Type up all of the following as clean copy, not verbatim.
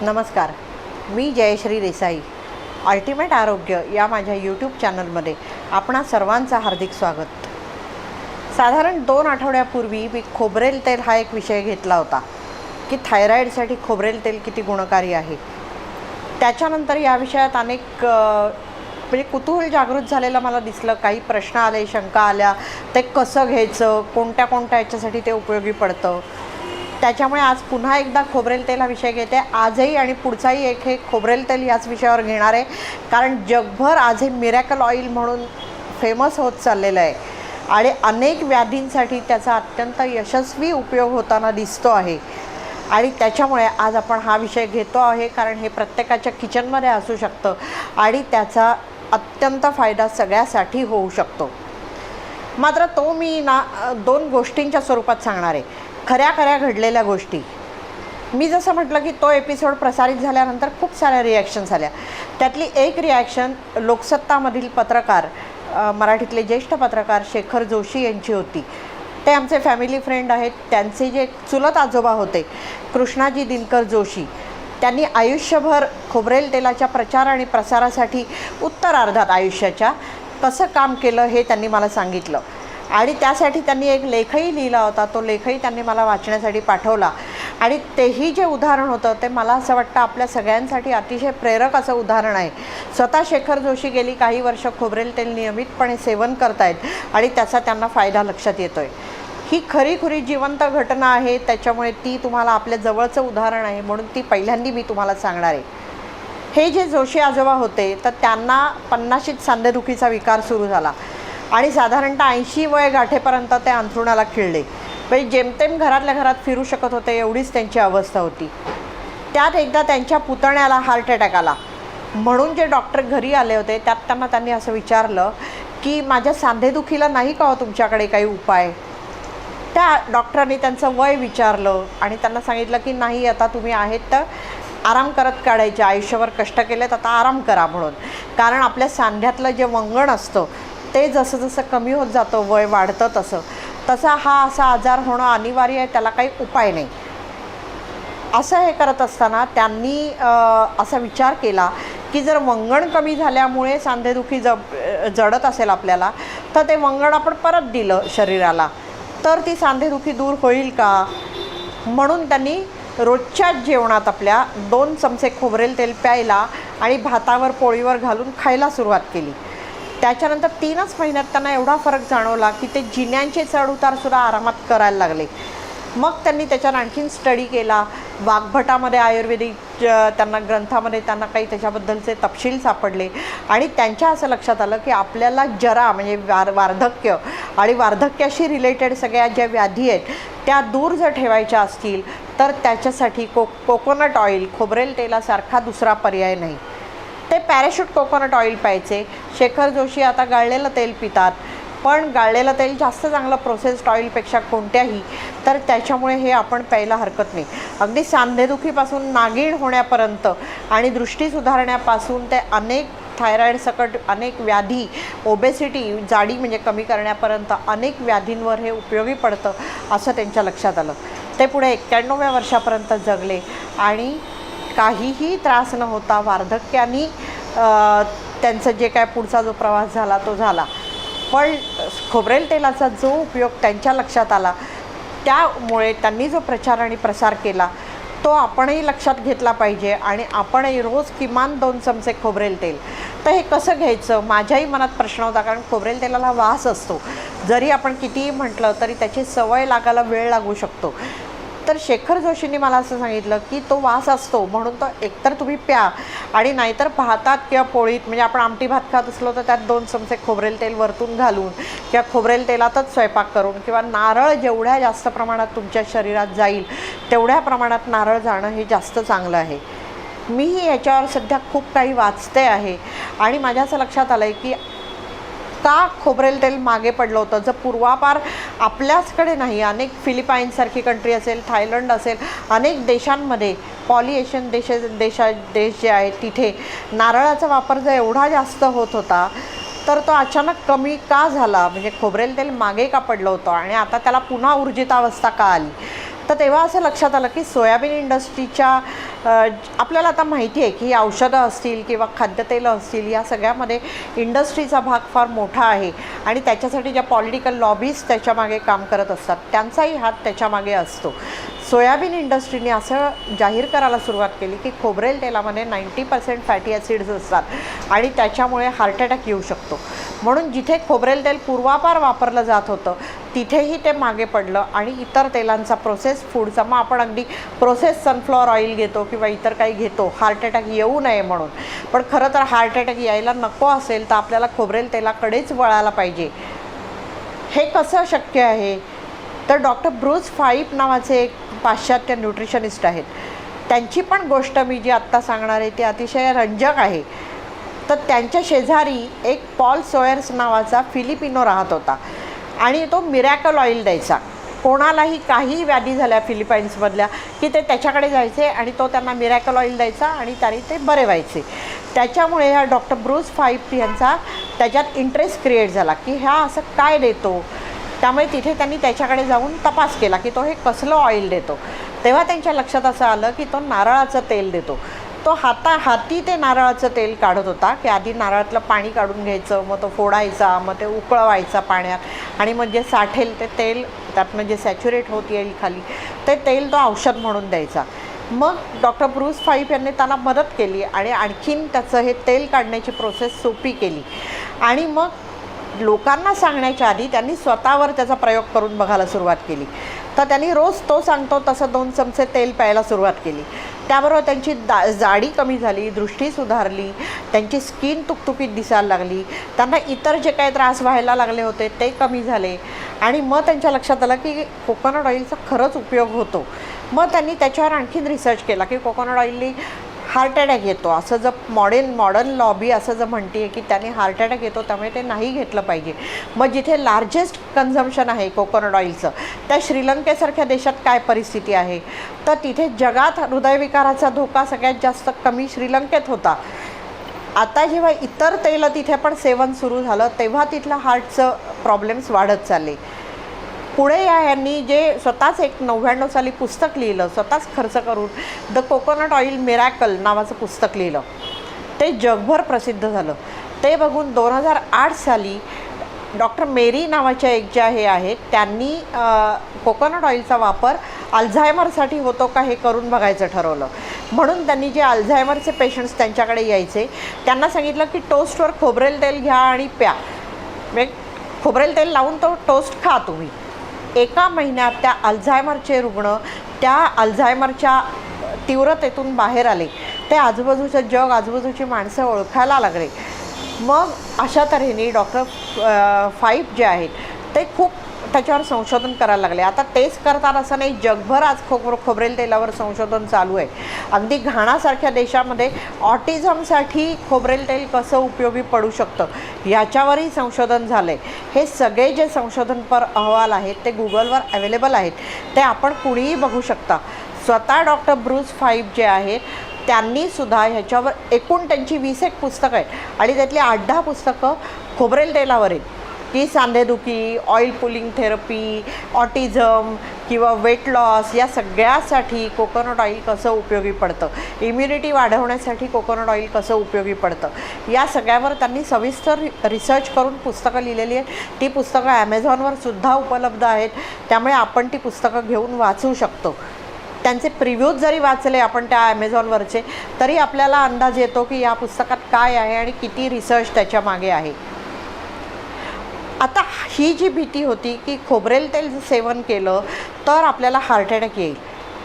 नमस्कार, मी जयश्री देसाई. अल्टिमेट आरोग्य या माझ्या यूट्यूब चॅनलमध्ये आपणा सर्वांचं हार्दिक स्वागत. साधारण 2 आठवड्यापूर्वी मी खोबरेल तेल हा एक विषय घेतला होता की थायरॉईडसाठी खोबरेल तेल किती गुणकारी आहे. त्याच्यानंतर या विषयात अनेक म्हणजे कुतूहल जागृत झालेलं मला दिसलं. काही प्रश्न आले, शंका आल्या, ते कसं घ्यायचं, कोणत्या कोणत्या याच्यासाठी ते उपयोगी पडतं. त्याच्यामुळे आज पुन्हा एकदा खोबरेल तेल हा विषय घेते. आजही आणि पुढचाही एक हे खोबरेल तेल याच विषयावर घेणार आहे, कारण जगभर आज हे मिरॅकल ऑइल म्हणून फेमस होत चाललेलं आहे आणि अनेक व्याधींसाठी त्याचा अत्यंत यशस्वी उपयोग होताना दिसतो आहे. आणि त्याच्यामुळे आज आपण हा विषय घेतो आहे, कारण हे प्रत्येकाच्या किचनमध्ये असू शकतं आणि त्याचा अत्यंत फायदा सगळ्यासाठी होऊ शकतो. मात्र तो मी 2 गोष्टींच्या स्वरूपात सांगणार आहे, खऱ्या घडलेल्या गोष्टी. मी जसं म्हटलं की तो एपिसोड प्रसारित झाल्यानंतर खूप साऱ्या रिॲक्शन्स आल्या. त्यातली एक रिॲक्शन लोकसत्तामधील पत्रकार, मराठीतले ज्येष्ठ पत्रकार शेखर जोशी यांची होती. ते आमचे फॅमिली फ्रेंड आहेत. त्यांचे जे चुलत आजोबा होते कृष्णाजी दिनकर जोशी, त्यांनी आयुष्यभर खोबरेल तेलाच्या प्रचार आणि प्रसारासाठी उत्तरार्धात आयुष्याच्या कसं काम केलं हे त्यांनी मला सांगितलं. आणि त्यासाठी त्यांनी एक लेखही लिहिला होता. तो लेखही त्यांनी मला वाचण्यासाठी पाठवला. आणि तेही जे उदाहरण होतं ते मला असं वाटतं आपल्या सगळ्यांसाठी अतिशय प्रेरक असं उदाहरण आहे. स्वतः शेखर जोशी गेली काही वर्ष खोबरेल तेल नियमितपणे सेवन करतायत आणि त्याचा त्यांना फायदा लक्षात येतो आहे. ही खरी जिवंत घटना आहे, त्याच्यामुळे ती तुम्हाला आपल्या जवळचं उदाहरण आहे, म्हणून ती पहिल्यांदा मी तुम्हाला सांगणार आहे. हे जे जोशी आजोबा होते तर त्यांना 50शीत सांधेदुखीचा विकार सुरू झाला आणि साधारणतः 80 वय गाठेपर्यंत ते अंथरुणाला खिळले. म्हणजे जेमतेम घरातल्या घरात फिरू शकत होते, एवढीच त्यांची अवस्था होती. त्यात एकदा त्यांच्या पुतण्याला हार्ट अटॅक आला. म्हणून जे डॉक्टर घरी आले होते त्यात त्यांनी असं विचारलं की माझ्या सांधेदुखीला नाही का हो तुमच्याकडे काही उपाय. त्या डॉक्टरांनी त्यांचं वय विचारलं आणि त्यांना सांगितलं की नाही, आता तुम्ही आहेत तर आराम करत काढायचे, आयुष्यभर कष्ट केलेत, आता आराम करा म्हणून. कारण आपल्या सांध्यातलं जे वंगण असतं ते जसं जसं कमी होत जातं, वय वाढतं तसा हा असा आजार होणं अनिवार्य आहे, त्याला काही उपाय नाही. असं हे करत असताना त्यांनी असा विचार केला की जर वंगण कमी झाल्यामुळे सांधेदुखी जडत असेल आपल्याला, तर ते वंगण आपण परत दिलं शरीराला तर ती सांधेदुखी दूर होईल का. म्हणून त्यांनी रोजच्या जेवणात आपल्या 2 चमचे खोबरेल तेल प्यायला आणि भातावर पोळीवर घालून खायला सुरुवात केली. त्याच्यानंतर 3च महिन्यात त्यांना एवढा फरक जाणवला की ते जिन्यांचे चढउतारसुद्धा आरामात करायला लागले. मग त्यांनी त्याच्यावर आणखीन स्टडी केला. वाग्भटामध्ये आयुर्वेदिक त्यांना ग्रंथामध्ये त्यांना काही त्याच्याबद्दलचे तपशील सापडले आणि त्यांच्या असं लक्षात आलं की आपल्याला जरा म्हणजे वार्धक्य आणि वार्धक्याशी रिलेटेड सगळ्या ज्या व्याधी आहेत त्या दूर जर ठेवायच्या असतील तर त्याच्यासाठी कोकोनट ऑइल, खोबरेल तेलासारखा दुसरा पर्याय नाही. ते पॅराशूट कोकोनट ऑइल प्यायचे. शेखर जोशी आता गाळलेलं तेल पितात, पण गाळलेलं तेल जास्त चांगलं प्रोसेस्ड ऑइलपेक्षा कोणत्याही, तर त्याच्यामुळे हे आपण प्यायला हरकत नाही. अगदी सांधेदुखीपासून नागीण होण्यापर्यंत आणि दृष्टी सुधारण्यापासून ते अनेक थायरॉईड सकट अनेक व्याधी, ओबेसिटी जाडी म्हणजे कमी करण्यापर्यंत अनेक व्याधींवर हे उपयोगी पडतं असं त्यांच्या लक्षात आलं. ते पुढे 91व्या वर्षापर्यंत जगले आणि काहीही त्रास न होता वार्धक्याने त्यांचं जे काय पुढचा जो प्रवास झाला तो झाला. पण खोबरेल तेलाचा जो उपयोग त्यांच्या लक्षात आला त्यामुळे त्यांनी जो प्रचार आणि प्रसार केला तो आपणही लक्षात घेतला पाहिजे आणि आपणही रोज किमान 2 चमचे खोबरेल तेल. तर हे कसं घ्यायचं माझ्याही मनात प्रश्न होता, कारण खोबरेल तेलाला वास असतो. जरी आपण कितीही म्हटलं तरी त्याची सवय लागायला वेळ लागू शकतो. तर शेखर जोशींनी मला असं सांगितलं की तो वास असतो म्हणून तो एकतर तुम्ही प्या आणि नाहीतर भातात किंवा पोळीत, म्हणजे आपण आमटी भात खात असलो तर त्यात 2 चमचे खोबरेल तेल वरतून घालून किंवा खोबरेल तेलातच स्वयंपाक करून किंवा नारळ जेवढ्या जास्त प्रमाणात तुमच्या शरीरात जाईल तेवढ्या प्रमाणात नारळ जाणं हे जास्त चांगलं आहे. मीही याच्यावर सध्या खूप काही वाचते आहे आणि माझ्या असं लक्षात आलं आहे की का खोबरेल तेल मागे पडलं होतं. जर पूर्वापार आपल्याचकडे नाही, अनेक फिलिपाईन्ससारखी कंट्री असेल, थायलंड असेल, अनेक देशांमध्ये पॉलिएशियन देश जे आहेत तिथे नारळाचा वापर जर एवढा जास्त होत होता तर तो अचानक कमी का झाला, म्हणजे खोबरेल तेल मागे का पडलं होतं आणि आता त्याला पुन्हा ऊर्जितावस्था का आली. तर तेव्हा असं लक्षात आलं की सोयाबीन इंडस्ट्रीच्या आपल्याला आता माहिती आहे की औषधं असतील किंवा खाद्यतेलं असतील, या सगळ्यामध्ये इंडस्ट्रीचा भाग फार मोठा आहे आणि त्याच्यासाठी ज्या पॉलिटिकल लॉबीज त्याच्यामागे काम करत असतात त्यांचाही हात त्याच्यामागे असतो. सोयाबीन इंडस्ट्रीने असं जाहीर करायला सुरुवात केली की खोबरेल तेलामध्ये 90% फॅटी ॲसिड्स असतात आणि त्याच्यामुळे हार्ट अटॅक येऊ शकतो. म्हणून जिथे खोबरेल तेल पूर्वापार वापरलं जात होतं तिथेही ते मागे पडलं आणि इतर तेलांचा प्रोसेस फूडचा, मग आपण अगदी प्रोसेस सनफ्लॉवर ऑइल घेतो किंवा इतर काही घेतो हार्ट अटॅक येऊ नये म्हणून, पण खरं तर हार्ट अटॅक यायला नको असेल तर आपल्याला खोबरेल तेलाकडेच वळायला पाहिजे. हे कसं शक्य आहे? तर डॉक्टर ब्रूस फाईप नावाचे एक पाश्चात्य न्यूट्रिशनिस्ट आहेत, त्यांची पण गोष्ट मी जी आत्ता सांगणार आहे ती अतिशय रंजक आहे. तर त्यांच्या शेजारी एक पॉल सोयर्स नावाचा फिलिपिनो राहत होता आणि तो मिरॅकल ऑइल द्यायचा. कोणालाही काही व्याधी झाल्या फिलिपाईन्समधल्या की ते त्याच्याकडे जायचे आणि तो त्यांना मिरॅकल ऑइल द्यायचा आणि त्याने ते बरे व्हायचे. त्याच्यामुळे ह्या डॉक्टर ब्रूस फाईप यांचा त्याच्यात इंटरेस्ट क्रिएट झाला की ह्या असं काय देतो. त्यामुळे तिथे त्यांनी त्याच्याकडे जाऊन तपास केला की तो हे कसलं ऑइल देतो. तेव्हा त्यांच्या लक्षात असं आलं की तो नारळाचं तेल देतो. तो हाती ते नारळाचं तेल काढत होता की आधी नारळातलं पाणी काढून घ्यायचं, मग तो फोडायचा, मग ते उकळवायचा पाण्यात आणि मग जे साठेल ते तेल त्यातनं जे सॅच्युरेट होत येईल खाली ते तेल तो औषध म्हणून द्यायचा. मग डॉक्टर ब्रूस फाईप यांनी त्याला मदत केली आणि आणखीन त्याचं हे तेल काढण्याची प्रोसेस सोपी केली आणि मग लोकांना सांगण्याच्या आधी त्यांनी स्वतःवर त्याचा प्रयोग करून बघायला सुरुवात केली. तर त्यांनी रोज तो सांगतो तसं 2 चमचे तेल प्यायला सुरुवात केली. त्याबरोबर त्यांची जाडी कमी झाली, दृष्टी सुधारली, त्यांची स्किन तुकतुकीत दिसायला लागली, त्यांना इतर जे काही त्रास व्हायला लागले होते ते कमी झाले आणि मग त्यांच्या लक्षात आलं की कोकोनट ऑइलचा खरंच उपयोग होतो. मग त्यांनी त्याच्यावर आणखीन रिसर्च केला की कोकोनट ऑइलनी हार्ट अटॅक येतो असं जर मॉडर्न लॉबी असं जर म्हणते आहे की त्याने हार्ट अटॅक येतो त्यामुळे ते नाही घेतलं पाहिजे. मग जिथे लार्जेस्ट कन्झम्पशन आहे कोकोनट ऑइलचं त्या श्रीलंकेसारख्या देशात काय परिस्थिती आहे, तर तिथे जगात हृदयविकाराचा धोका सगळ्यात जास्त कमी श्रीलंकेत होता. आता जेव्हा इतर तेलं तिथे पण सेवन सुरू झालं तेव्हा तिथलं हार्टचं प्रॉब्लेम्स वाढत चालले. पुढे यांनी जे स्वतःच एक 99 साली पुस्तक लिहिलं, स्वतःच खर्च करून द कोकोनट ऑइल मिरॅकल नावाचं पुस्तक लिहिलं. ते जगभर प्रसिद्ध झालं. ते बघून 2008 साली डॉक्टर मेरी नावाच्या एक ज्या हे आहेत त्यांनी कोकोनट ऑइलचा वापर अल्झायमरसाठी होतो का हे करून बघायचं ठरवलं. म्हणून त्यांनी जे अल्झायमरचे पेशंट्स त्यांच्याकडे यायचे त्यांना सांगितलं की टोस्टवर खोबरेल तेल घ्या आणि प्या, म्हणजे खोबरेल तेल लावून तो टोस्ट खा तुम्ही. 1 महिन्यात त्या अल्झायमरचे रुग्ण त्या अल्झायमरच्या तीव्रतेतून बाहेर आले. ते आजूबाजूचं जग, आजूबाजूची माणसं ओळखायला लागले. मग अशा तऱ्हेने डॉक्टर फाईप जे आहेत ते खूप त्याच्यावर संशोधन करायला लागले. आता तेच करतात असं नाही, जगभर आज खोबरेल तेलावर संशोधन चालू आहे. अगदी घाणासारख्या देशामध्ये ऑटिझमसाठी खोबरेल तेल कसं उपयोगी पडू शकतं ह्याच्यावरही संशोधन झालं आहे. हे सगळे जे संशोधनपर अहवाल आहेत ते गुगलवर अवेलेबल आहेत, ते आपण कुणीही बघू शकता. स्वतः डॉक्टर ब्रूस फाईप जे आहेत त्यांनीसुद्धा ह्याच्यावर एकूण त्यांची 20 एक पुस्तकं आहेत आणि त्यातली 8-10 पुस्तकं खोबरेल तेलावर आहेत की सांधेदुखी, ऑइल पुलिंग थेरपी, ऑटिझम किंवा वेट लॉस या सगळ्यासाठी कोकोनट ऑइल कसं उपयोगी पडतं, इम्युनिटी वाढवण्यासाठी कोकोनट ऑइल कसं उपयोगी पडतं, या सगळ्यावर त्यांनी सविस्तर रिसर्च करून पुस्तकं लिहिलेली आहेत. ती पुस्तकं ॲमेझॉनवर सुद्धा उपलब्ध आहेत, त्यामुळे आपण ती पुस्तकं घेऊन वाचू शकतो. त्यांचे प्रिव्ह्यूज जरी वाचले आपण त्या ॲमेझॉनवरचे तरी आपल्याला अंदाज येतो की या पुस्तकात काय आहे आणि किती रिसर्च त्याच्या मागे आहे. आता ही जी भीती होती की खोबरेल तेल सेवन केलं तर आपल्याला हार्ट अटॅक येईल,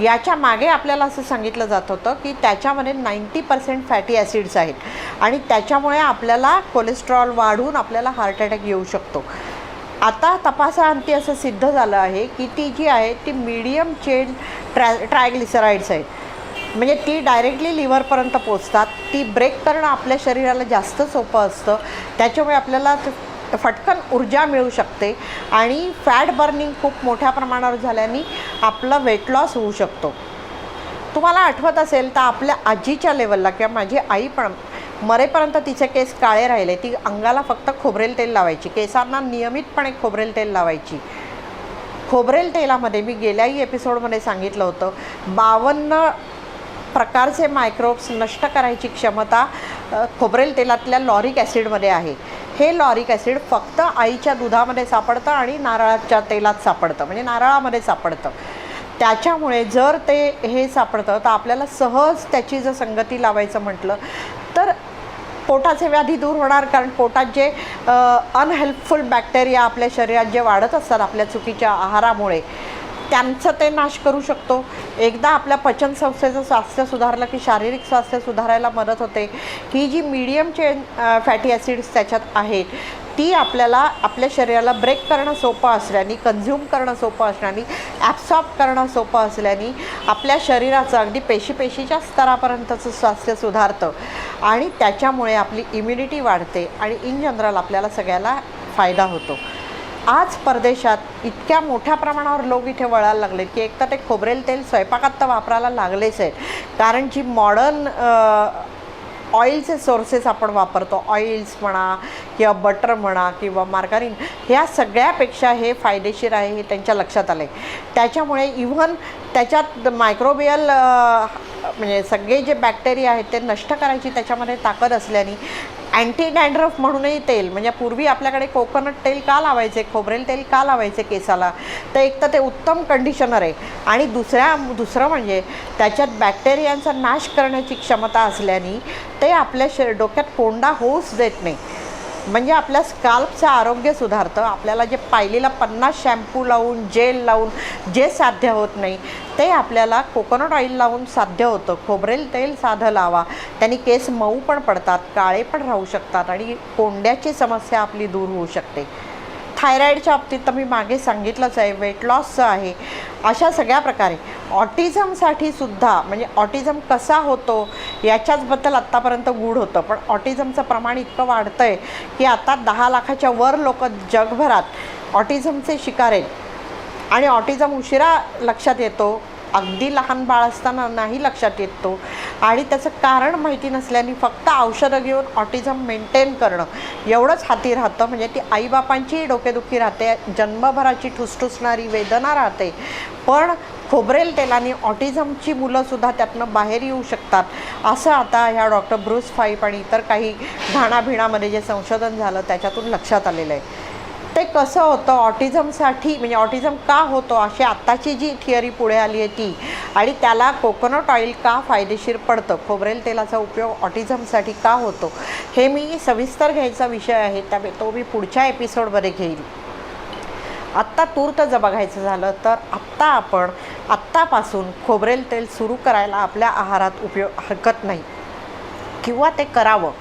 याच्या मागे आपल्याला असं सांगितलं जात होतं की त्याच्यामध्ये 90% फॅटी ॲसिड्स आहेत आणि त्याच्यामुळे आपल्याला कोलेस्ट्रॉल वाढून आपल्याला हार्ट अटॅक येऊ शकतो. आता तपासाअंती असं सिद्ध झालं आहे की ती जी आहे ती मीडियम चेन ट्रायग्लिसराईड्स आहेत, म्हणजे ती डायरेक्टली लिव्हरपर्यंत पोचतात. ती ब्रेक करणं आपल्या शरीराला जास्त सोपं असतं, त्याच्यामुळे आपल्याला फटकन ऊर्जा मिळू शकते आणि फॅट बर्निंग खूप मोठ्या प्रमाणावर झाल्याने आपला वेट लॉस होऊ शकतो. तुम्हाला आठवत असेल तर आपल्या आजीच्या लेवलला किंवा माझी आई पण मरेपर्यंत तिचे केस काळे राहिले, ती अंगाला फक्त खोबरेल तेल लावायची, केसांना नियमितपणे खोबरेल तेल लावायची. खोबरेल तेलामध्ये मी गेल्याही एपिसोडमध्ये सांगितलं होतं 52 प्रकारचे मायक्रोब्स नष्ट करायची क्षमता खोबरेल तेलातल्या लॉरिक ॲसिडमध्ये आहे. हे लॉरिक ॲसिड फक्त आईच्या दुधामध्ये सापडतं आणि नारळाच्या तेलात सापडतं, म्हणजे नारळामध्ये सापडतं. त्याच्यामुळे जर ते हे सापडतं तर आपल्याला सहज त्याची जर संगती लावायचं म्हटलं तर पोटाचे व्याधी दूर होणार. कारण पोटात जे अनहेल्पफुल बॅक्टेरिया आपल्या शरीरात जे वाढत असतात आपल्या चुकीच्या आहारामुळे, त्यांचं ते नाश करू शकतो. एकदा आपल्या पचनसंस्थेचं स्वास्थ्य सुधारलं की शारीरिक स्वास्थ्य सुधारायला मदत होते. ही जी मीडियम चेन फॅटी ॲसिड्स त्याच्यात आहेत ती आपल्याला आपल्या शरीराला ब्रेक करणं सोपं असल्याने, कन्झ्युम करणं सोपं असल्याने, ॲब्सॉर्ब करणं सोपं असल्याने आपल्या शरीराचं अगदी पेशीच्या स्तरापर्यंतचं स्वास्थ्य सुधारतं आणि त्याच्यामुळे आपली इम्युनिटी वाढते आणि इन जनरल आपल्याला सगळ्याला फायदा होतो. आज परदेशात इतक्या मोठ्या प्रमाणावर लोक इथे वळायला लागले की एक तर ते खोबरेल तेल स्वयंपाकात तर वापरायला लागलेच आहेत. कारण जी मॉडर्न ऑइलचे सोर्सेस आपण वापरतो, ऑइल्स म्हणा किंवा बटर म्हणा किंवा मार्गारीन, ह्या सगळ्यापेक्षा हे फायदेशीर आहे हे त्यांच्या लक्षात आलं आहे. त्याच्यामुळे इव्हन त्याच्यात मायक्रोबियल म्हणजे सगळे जे बॅक्टेरिया आहेत ते नष्ट करायची त्याच्यामध्ये ताकद असल्याने अँटी डॅन्ड्रफ म्हणूनही तेल, म्हणजे पूर्वी आपल्याकडे कोकोनट तेल का लावायचे, खोबरेल तेल का लावायचे केसाला, तर एक तर ते उत्तम कंडिशनर आहे आणि दुसरं म्हणजे त्याच्यात बॅक्टेरियांचा नाश करण्याची क्षमता असल्याने ते आपल्या डोक्यात कोंडा होऊच देत नाही. म्हणजे आपल्या स्काल्पचं आरोग्य सुधारतं. आपल्याला जे पाहिलेला 50 शॅम्पू लावून जेल लावून जे साध्य होत नाही ते आपल्याला कोकोनट ऑइल लावून साध्य होतं. खोबरेल तेल साधं लावा, त्यांनी केस मऊ पण पडतात, काळे पण राहू शकतात आणि कोंड्याची समस्या आपली दूर होऊ शकते. थायरॉईडच्या बाबतीत तर मी मागे सांगितलंच आहे, वेट लॉसचं आहे. अशा सगळ्या प्रकारे ऑटिझमसाठी सुद्धा, म्हणजे ऑटिझम कसा होतो याच्याचबद्दल आत्तापर्यंत गूढ होतं, पण ऑटिझमचं प्रमाण इतकं वाढतं आहे की आता 10 लाखाच्या वर लोक जगभरात ऑटिझमचे शिकार आहेत आणि ऑटिझम उशिरा लक्षात येतो, अगदी लहान बाळ असताना नाही लक्षात येतो आणि त्याचं कारण माहिती नसल्याने फक्त औषधं घेऊन ऑटिझम मेंटेन करणं एवढंच हाती राहतं. म्हणजे ती आईबापांचीही डोकेदुखी राहते, जन्मभराची ठुसठुसणारी वेदना राहते. पण खोबरेल तेलाने ऑटिझमची मुलंसुद्धा त्यातनं बाहेर येऊ शकतात असं आता ह्या डॉक्टर ब्रूस फाईप आणि इतर काही घाणाभिणामध्ये जे संशोधन झालं त्याच्यातून लक्षात आलेलं आहे. ते कसं होतं ऑटिझमसाठी, म्हणजे ऑटिझम का होतो अशी आत्ताची जी थिअरी पुढे आली आहे ती, आणि त्याला कोकोनट ऑइल का फायदेशीर पडतं, खोबरेल तेलाचा उपयोग ऑटिझमसाठी का होतो, हे मी सविस्तर घ्यायचा विषय आहे, त्यामुळे तो मी पुढच्या एपिसोडमध्ये घेईल. आत्ता तूर्त जर बघायचं झालं तर आत्तापासून खोबरेल तेल सुरू करायला आपल्या आहारात हरकत नाही किंवा ते करावं.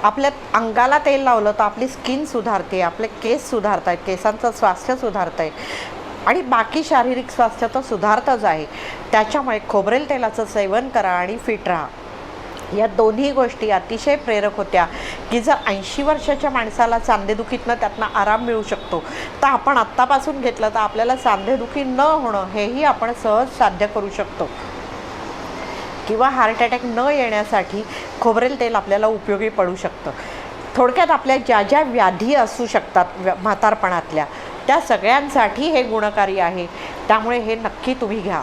आपल्या अंगाला तेल लावलं तर आपली स्किन सुधारते, आपले केस सुधारत आहेत, केसांचं स्वास्थ्य सुधारत आहे आणि बाकी शारीरिक स्वास्थ्य तर सुधारतंच आहे. त्याच्यामुळे खोबरेल तेलाचं सेवन करा आणि फिट राहा. या दोन्ही गोष्टी अतिशय प्रेरक होत्या की जर 80 वर्षाच्या माणसाला सांधेदुखीतनं त्यातनं आराम मिळू शकतो तर आपण आत्तापासून घेतलं तर आपल्याला सांधेदुखी न होणं हेही आपण सहज साध्य करू शकतो. किंवा हार्ट अटॅक न येण्यासाठी खोबरेल तेल आपल्याला उपयोगी पडू शकतं. थोडक्यात आपल्या ज्या ज्या व्याधी असू शकतात म्हातारपणातल्या त्या सगळ्यांसाठी हे गुणकारी आहे. त्यामुळे हे नक्की तुम्ही घ्या.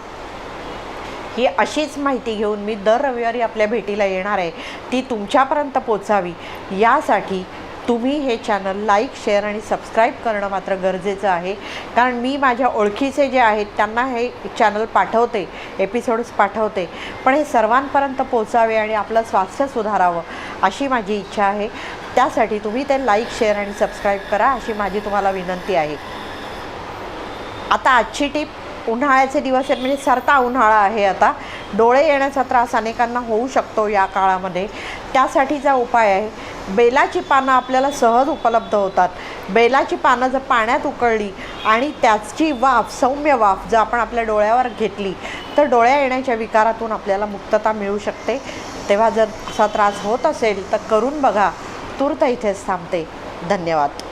ही अशीच माहिती घेऊन मी दर रविवारी आपल्या भेटीला येणार आहे, ती तुमच्यापर्यंत पोचावी यासाठी तुम्ही हे चॅनल लाईक, शेअर आणि सबस्क्राईब करणं मात्र गरजेचं आहे. कारण मी माझ्या ओळखीचे जे आहेत त्यांना हे चॅनल पाठवते, एपिसोड्स पाठवते, पण हे सर्वांपर्यंत पोचावे आणि आपलं स्वास्थ्य सुधारावं अशी माझी इच्छा आहे. त्यासाठी तुम्ही ते लाईक, शेअर आणि सबस्क्राईब करा अशी माझी तुम्हाला विनंती आहे. आता आजची टीप, उन्हाळ्याचे दिवस आहेत, म्हणजे सरता उन्हाळा आहे. आता डोळे येण्याचा त्रास अनेकांना होऊ शकतो या काळामध्ये. त्यासाठीचा उपाय आहे, बेलाची पानं आपल्याला सहज उपलब्ध होतात. बेलाची पानं जर पाण्यात उकळली आणि त्याची वाफ, सौम्य वाफ जर आपण आपल्या डोळ्यावर घेतली तर डोळ्या येण्याच्या विकारातून आपल्याला मुक्तता मिळू शकते. तेव्हा जर असा त्रास होत असेल तर करून बघा. तूर्त इथेच थांबते. धन्यवाद.